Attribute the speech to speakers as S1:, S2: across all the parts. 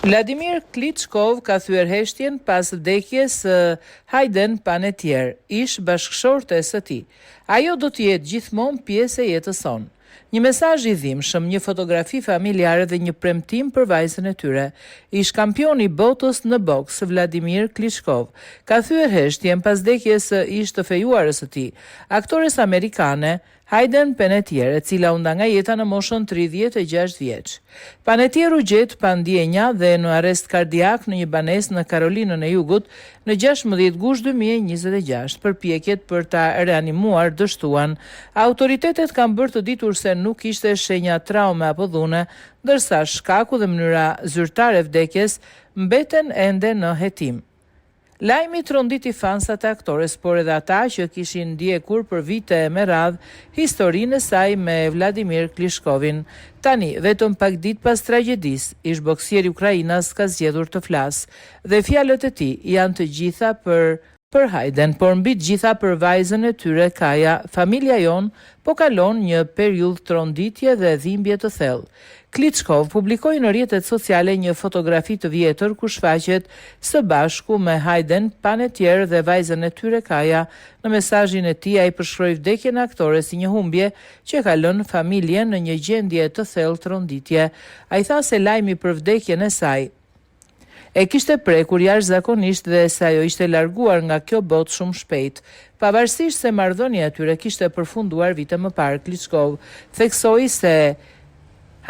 S1: Vladimir Klitschkov ka thyer heshtjen pas vdekjes së Hayden Panettiere, ish bashkëshorte së tij. Ajo do të jetë gjithmonë pjesë e jetës sonë. Një mesazh i dhimbshëm, një fotografi familjare dhe një premtim për vajzën e tyre. Ish kampioni i botës në boks, Vladimir Klitschkov, ka thyer heshtjen pas vdekjes së ish të fejuarës së tij, aktores amerikane Hayden Panettiere, e cila u nda nga jeta në moshën 36 vjeç. Panettiere u gjet pa ndjenja dhe në arrest kardiak në një banesë në Karolinën e Jugut në 16 gusht 2026. Përpjekjet për ta reanimuar dështuan. Autoritetet kanë bërë të ditur se nuk ishte shenja traume apo dhune, ndërsa shkaku dhe mënyra zyrtare e vdekjes mbeten ende në hetim. Lajmi tronditi fansat e aktores, por edhe ata që kishin ndjekur për vite me radhë historinë e saj me Vladimir Klitschkovin. Tani, vetëm pak ditë pas tragjedisë, ish boksieri ukrainas ka zgjedhur të flasë dhe fjalët e tij janë të gjitha për Hayden, por mbi të gjitha për vajzën e tyre Kaja. Familja jon po kalon një periudhë tronditje dhe dhimbje të thellë. Klitschkov publikoi në rrjetet sociale një fotografi të vjetër ku shfaqet së bashku me Hayden Panettiere dhe vajzën e tyre Kaja. Në mesazhin e tij ai përshkroi vdekjen e aktores si një humbje që ka lënë familjen në një gjendje të thellë tronditje. Ai tha se lajmi për vdekjen e saj e kishte prekur jashtëzakonisht dhe se ajo ishte larguar nga kjo botë shumë shpejt. Pavarësisht se marrëdhënia e tyre kishte përfunduar vite më parë, Klitschkov theksoi se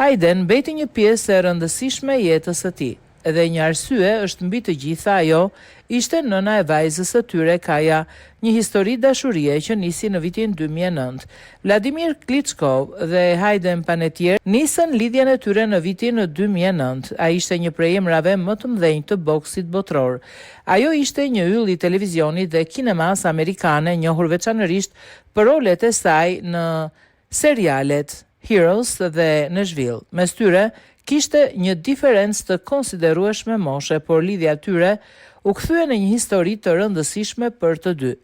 S1: Hayden mbeti një pjesë e rëndësishme e jetës së tij. Edhe një arsye është mbi të gjitha ajo ishte nëna e vajzës së tyre Kaja, një histori dashurie që nisi në vitin 2009. Vladimir Klitschkov dhe Hayden Panettiere nisën lidhjen e tyre në vitin 2009. Ai ishte një prej emrave më të mëdhenj të boksit botror. Ajo ishte një yll i televizionit dhe kinemas amerikane, njohur veçanërisht për rolet e saj në serialet Heroes dhe Nashville. Mes tyre kishte një diferencë të konsiderueshme moshe, por lidhja e tyre u kthye në një histori të rëndësishme për të dy.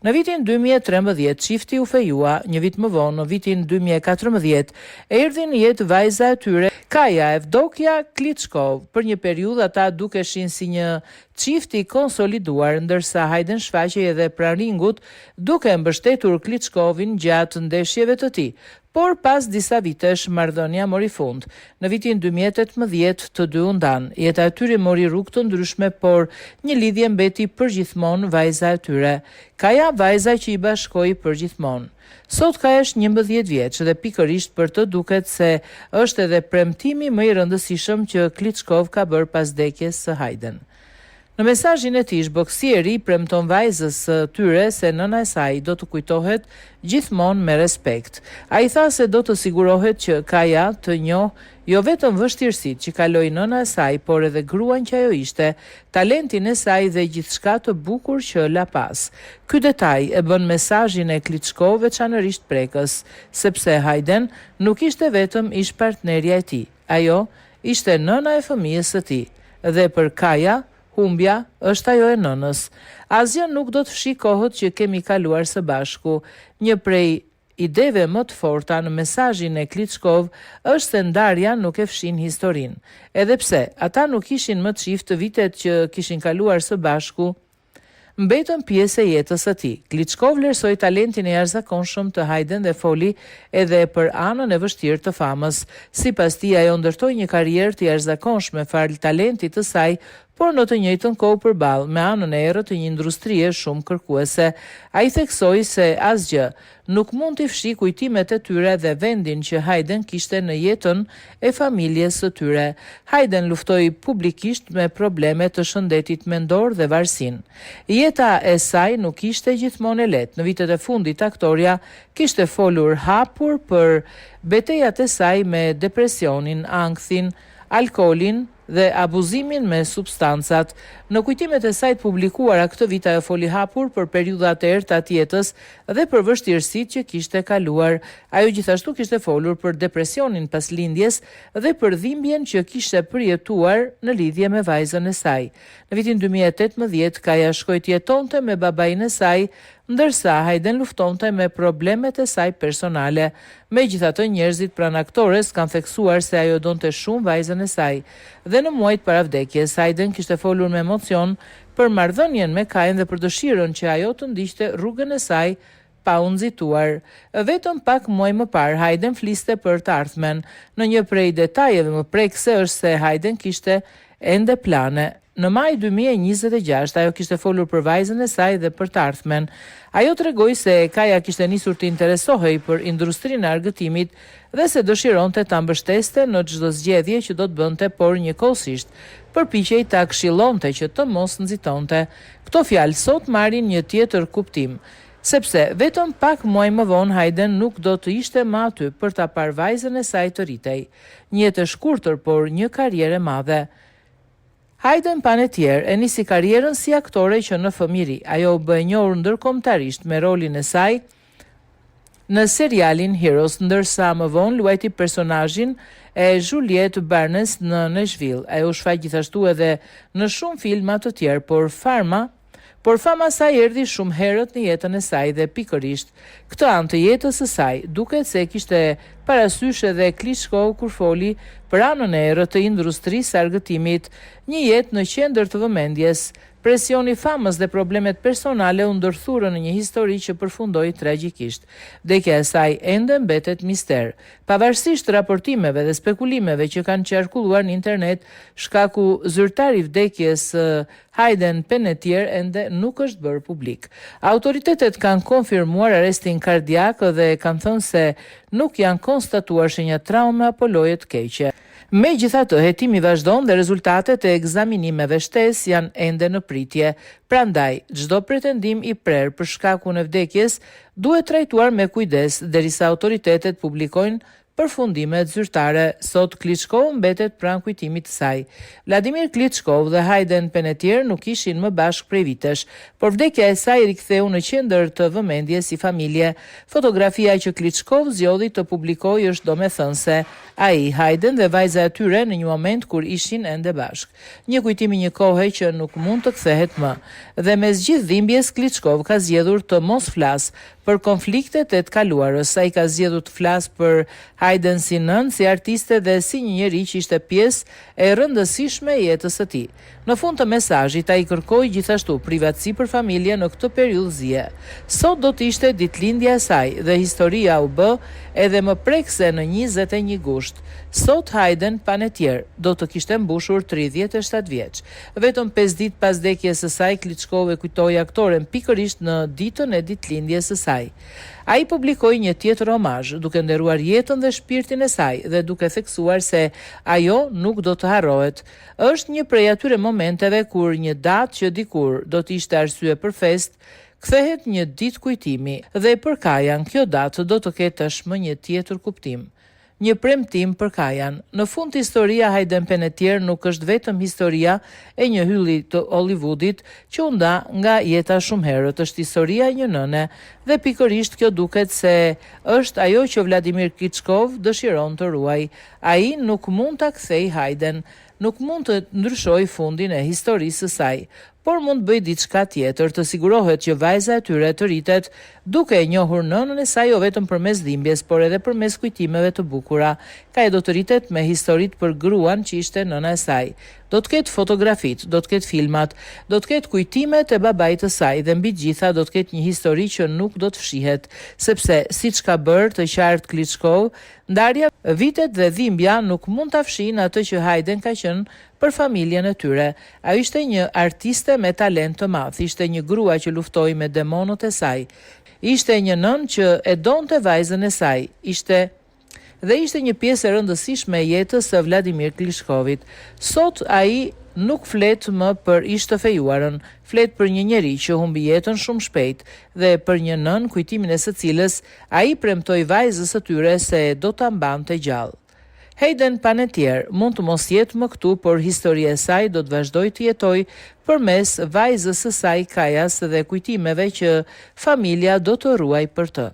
S1: Në vitin 2013 çifti u fejua, një vit më vonë, në vitin 2014, erdhi në jetë vajza e tyre, Kaja Evdokia Klitschkov. Për një periudhë ata dukeshin si një çift i konsoliduar, ndërsa Hayden shfaqej edhe pranë ringut duke mbështetur Klitschkovin gjatë ndeshjeve të tij. Por pas disa vitesh marrëdhënia mori fund. Në vitin 2018 të dy u ndan. Jeta e tyre mori rrugë të ndryshme, por një lidhje mbeti përgjithmonë, vajza e tyre. Kaja, vajza që i bashkoi përgjithmonë. Sot Kaja është 11 vjeç dhe pikërisht për të duket se është edhe premtimi më i rëndësishëm që Klitschkov ka bërë pas vdekjes së Hayden. Në mesazhin e tij, boksieri premton vajzës së tyre se nëna e saj do të kujtohet gjithmonë me respekt. Ai tha se do të sigurohet që Kaja të njohë jo vetëm vështirësitë që kaloi nëna e saj, por edhe gruan që ajo ishte, talentin e saj dhe gjithçka të bukur që la pas. Ky detaj e bën mesazhin e Klitschkov veçanërisht prekës, sepse Hayden nuk ishte vetëm ish partnerja e tij. Ajo ishte nëna e fëmijës së tij. Dhe për Kaja, humbja është ajo e nënës. Asgjë nuk do të fshi kohët që kemi kaluar së bashku. Një prej ideve më të forta në mesazhin e Klitschkov është se ndarja nuk e fshin historinë. Edhe pse ata nuk ishin më çift, të vitet që kishin kaluar së bashku mbetën pjesë e jetës së tij. Klitschkov vlerësoi talentin e jashtëzakonshëm të Hayden dhe foli edhe për anën e vështirë të famës. Sipas tij, ajo ndërtoi një karrierë të jashtëzakonshme fal talentit të saj, por në të njëjtën kohë përballë me anën e errët të një industrie shumë kërkuese. Ai theksoi se asgjë nuk mund t'i fshi kujtimet e tyre dhe vendin që Hayden kishte në jetën e familjes së tyre. Hayden luftoi publikisht me probleme të shëndetit mendor dhe varësinë. Jeta e saj nuk ishte gjithmonë e lehtë. Në vitet e fundit aktoria kishte folur hapur për betejat e saj me depresionin, ankthin, alkoolin dhe abuzimin me substancat. Në kujtimet e saj të publikuara këtë vit ajo foli hapur për periudhat e errta të jetës dhe për vështirësitë që kishte kaluar. Ajo gjithashtu kishte folur për depresionin pas lindjes dhe për dhimbjen që kishte përjetuar në lidhje me vajzën e saj. Në vitin 2018 Kaja shkoi të jetonte me babain e saj, ndërsa Hayden luftonte me problemet e saj personale. Megjithatë, njerëzit pranë aktores kanë theksuar se ajo donte shumë vajzën e saj dhe në muajt para vdekjes, Hayden kishte folur me emocion për marrëdhënien me Kain dhe për dëshirën që ajo të ndiqte rrugën e saj pa u nxituar. Vetëm pak muaj më parë, Hayden fliste për të ardhmen. Në një prej detajeve më prekse është se Hayden kishte ende plane. Në maj 2026, ajo kishte folur për vajzën e saj dhe për të ardhmen. Ajo tregoi se Kaja kishte nisur të interesohej për industrinë e argëtimit dhe se dëshironte ta mbështeste në çdo zgjedhje që do të bënte, por njëkohësisht përpiqej ta këshillonte që të mos nxitonte. Këto fjalë sot marrin një tjetër kuptim, sepse vetëm pak muaj më vonë Hayden nuk do të ishte më aty për ta parë vajzën e saj të rritej. Një jetë e shkurtër, por një karrierë e madhe. Hayden Panettiere e nisi karrierën si aktore që në fëmijëri. Ajo u bë e njohur ndërkombëtarisht me rolin e saj në serialin Heroes, ndërsa më vonë luajti personazhin e Juliette Barnes në Nashville. Ajo u shfaq gjithashtu edhe në shumë filma të tjerë, por fama saj erdhi shumë herët në jetën e saj dhe pikërisht këtë anë të jetës së saj duket se kishte parasysh edhe Klitschko kur foli për anën e errët të industrisë së argëtimit, një jetë në qendër të vëmendjes. Presioni famës dhe problemet personale u ndërthurën në një histori që përfundoi tragjikisht. Vdekja e saj ende mbetet mister. Pavarësisht raportimeve dhe spekulimeve që kanë qarkulluar në internet, shkaku zyrtar i vdekjes Hayden Panettiere ende nuk është bërë publik. Autoritetet kanë konfirmuar arrestin kardiak dhe kanë thënë se nuk janë konstatuar shenja traume apo loje të keqe. Megjithatë, hetimi vazhdon dhe rezultatet e ekzaminimeve shtesë janë ende në pritje. Prandaj, çdo pretendim i prerë për shkakun e vdekjes duhet trajtuar me kujdes derisa autoritetet publikojnë përfundimet zyrtare. Sot Klitschko mbetet pranë kujtimit të saj. Vladimir Klitschko dhe Hayden Panettiere nuk ishin më bashkë prej vitesh, por vdekja e saj riktheu në qendër të vëmendjes si familje. Fotografia që Klitschko zgjodhi të publikojë është domethënëse. Ai, Hayden dhe vajza e tyre në një moment kur ishin ende bashkë. Një kujtim i një kohe që nuk mund të kthehet më. Dhe mes gjithë dhimbjes, Klitschko ka zgjedhur të mos flas për konfliktet e të kaluarës. Ai ka zgjedhur të flas për Hayden si nën, si artiste dhe si një njeri që ishte pjesë e rëndësishme e jetës së tij. Në fund të mesazhit ai kërkoi gjithashtu privatësi për familjen në këtë periudhë zie. Sot do të ishte ditëlindja e saj dhe historia u bë edhe më prekse në 21 gusht. Sot Hayden Panettiere do të kishte mbushur 37 vjeç. Vetëm 5 ditë pas vdekjes së saj, Klitschko e kujtoi aktoren pikërisht në ditën e ditëlindjes së saj. Ai publikoi një tjetër omazh, duke nderuar jetën dhe shpirtin e saj dhe duke theksuar se ajo nuk do të harrohet. Është një prej atyre momenteve kur një datë që dikur do të ishte arsye për fest, kthehet një ditë kujtimi dhe për Kajan kjo datë do të ketë tashmë një tjetër kuptim. Një premtim për Kajan. Në fund, historia Hayden Panettiere nuk është vetëm historia e një hylli të Hollywoodit që u nda nga jeta shumë herët, është historia e një nëne dhe pikërisht kjo duket se është ajo që Vladimir Klitschko dëshiron të ruaj. Ai nuk mund ta kthej Hayden, nuk mund të ndryshojë fundin e historisë së saj, por mund të bëjë diçka tjetër, të sigurohet që vajza e tyre të rritet duke e njohur nënën e saj jo vetëm përmes dhimbjes, por edhe përmes kujtimeve të bukura. Kaj do të rritet me historitë për gruan që ishte nëna e saj. Do të ketë fotografit, do të ketë filmat, do të ketë kujtimet e babait të saj dhe mbi gjitha do të ketë një histori që nuk do të fshihet, sepse siç ka bërë të qartë Klitschko, ndarja, vitet dhe dhimbja nuk mund ta fshinë atë që Hayden ka qenë për familjen e tyre. Ajo ishte një artiste me talent të madh, ishte një grua që luftoi me demonët e saj. Ishte një nën që e donte vajzën e saj. Ishte një pjesë e rëndësishme e jetës së Vladimir Klitschkovit. Sot ai nuk flet më për ish të fejuarën, flet për një njeri që humbi jetën shumë shpejt dhe për një nën kujtimin e së cilës ai premtoi vajzës së tyre se do ta mbante gjallë. Hayden Panettiere mund të mos jetë më këtu, por historia e saj do të vazhdojë të jetojë përmes vajzës së saj Kajas dhe kujtimeve që familja do të ruajë për të.